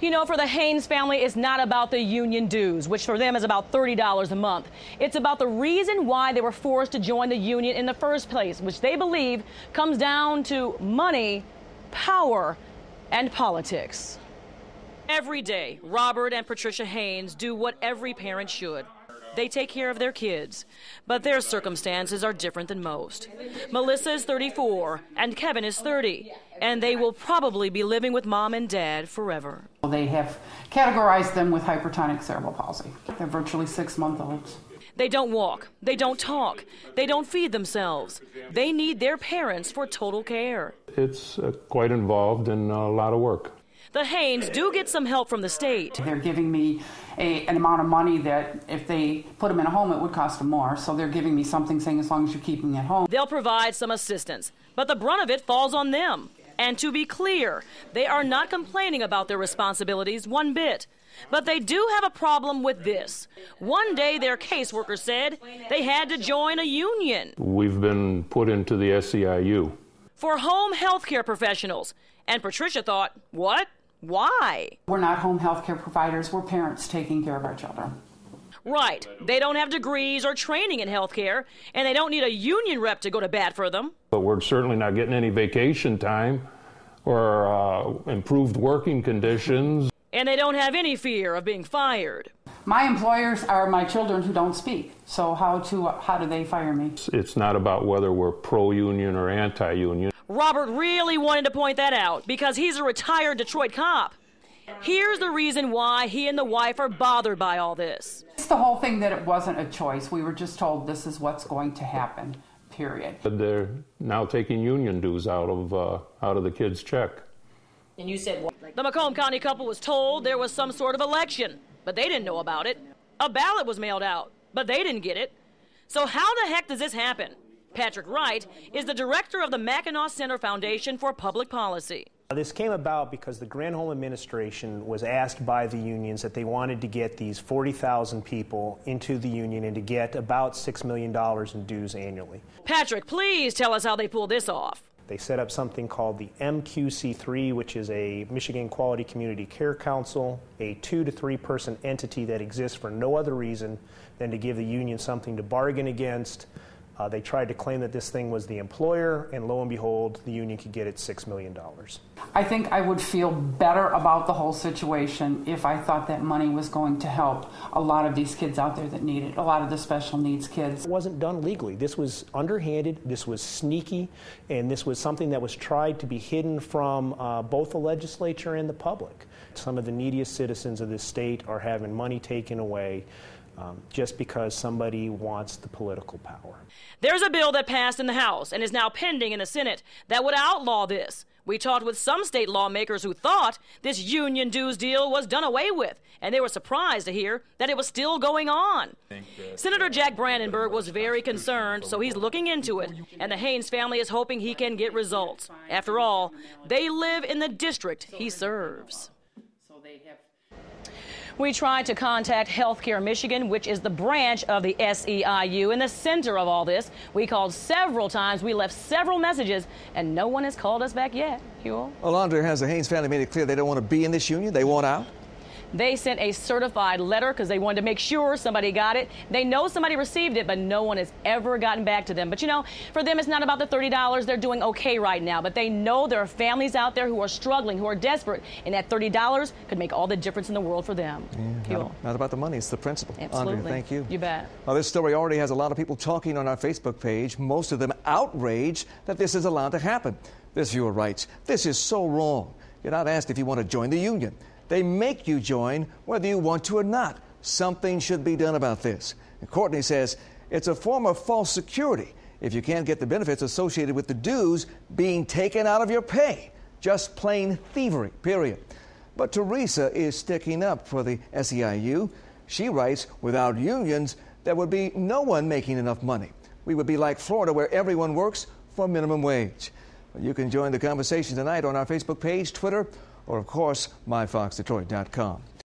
You know, for the Haynes family, it's not about the union dues, which for them is about $30 a month. It's about the reason why they were forced to join the union in the first place, which they believe comes down to money, power, and politics. Every day, Robert and Patricia Haynes do what every parent should. They take care of their kids, but their circumstances are different than most. Melissa is 34 and Kevin is 30, and they will probably be living with mom and dad forever. They have categorized them with hypertonic cerebral palsy. They're virtually 6-month-olds. They don't walk, they don't talk, they don't feed themselves. They need their parents for total care. It's quite involved and a lot of work. The Haynes do get some help from the state. They're giving me an amount of money that if they put them in a home, it would cost them more. So they're giving me something saying as long as you're keeping them at home. They'll provide some assistance, but the brunt of it falls on them. And to be clear, they are not complaining about their responsibilities one bit. But they do have a problem with this. One day their caseworker said they had to join a union. We've been put into the SEIU. For home health care professionals. And Patricia thought, what? Why? We're not home health care providers. We're parents taking care of our children. Right. They don't have degrees or training in health care, and they don't need a union rep to go to bat for them. But we're certainly not getting any vacation time or improved working conditions. And they don't have any fear of being fired. My employers are my children who don't speak. So how do they fire me? It's not about whether we're pro-union or anti-union. Robert really wanted to point that out because he's a retired Detroit cop. Here's the reason why he and the wife are bothered by all this. It's the whole thing that it wasn't a choice. We were just told this is what's going to happen, period. They're now taking union dues out of the kids' check. And you said what? The Macomb County couple was told there was some sort of election, but they didn't know about it. A ballot was mailed out, but they didn't get it. So how the heck does this happen? Patrick Wright is the director of the Mackinac Center Foundation for Public Policy. This came about because the Granholm administration was asked by the unions that they wanted to get these 40,000 people into the union and to get about $6 million in dues annually. Patrick, please tell us how they pulled this off. They set up something called the MQC3, which is a Michigan Quality Community Care Council, a 2 to 3 person entity that exists for no other reason than to give the union something to bargain against. They tried to claim that this thing was the employer, and lo and behold, the union could get its $6 million. I think I would feel better about the whole situation if I thought that money was going to help a lot of these kids out there that need it, a lot of the special needs kids. It wasn't done legally. This was underhanded, this was sneaky, and this was something that was tried to be hidden from both the legislature and the public. Some of the neediest citizens of this state are having money taken away just because somebody wants the political power. There's a bill that passed in the House and is now pending in the Senate that would outlaw this. We talked with some state lawmakers who thought this union dues deal was done away with, and they were surprised to hear that it was still going on. Senator Jack Brandenburg was very concerned, so he's looking into it, and the Haynes family is hoping he can get results. After all, they live in the district he serves. We tried to contact Healthcare Michigan, which is the branch of the SEIU in the center of all this. We called several times. We left several messages, and no one has called us back yet. Huel? Well, Andre, has the Haynes family made it clear they don't want to be in this union? They want out? They sent a certified letter because they wanted to make sure somebody got it. They know somebody received it, but no one has ever gotten back to them. But, you know, for them, it's not about the $30. They're doing okay right now. But they know there are families out there who are struggling, who are desperate, and that $30 could make all the difference in the world for them. Yeah, not about the money. It's the principle. Absolutely. Andre, thank you. You bet. Well, this story already has a lot of people talking on our Facebook page, most of them outraged that this is allowed to happen. This viewer writes, "This is so wrong. You're not asked if you want to join the union. They make you join whether you want to or not. Something should be done about this." And Courtney says, "It's a form of false security if you can't get the benefits associated with the dues being taken out of your pay. Just plain thievery, period." But Teresa is sticking up for the SEIU. She writes, "Without unions, there would be no one making enough money. We would be like Florida, where everyone works for minimum wage." Well, you can join the conversation tonight on our Facebook page, Twitter, or, of course, myfoxdetroit.com.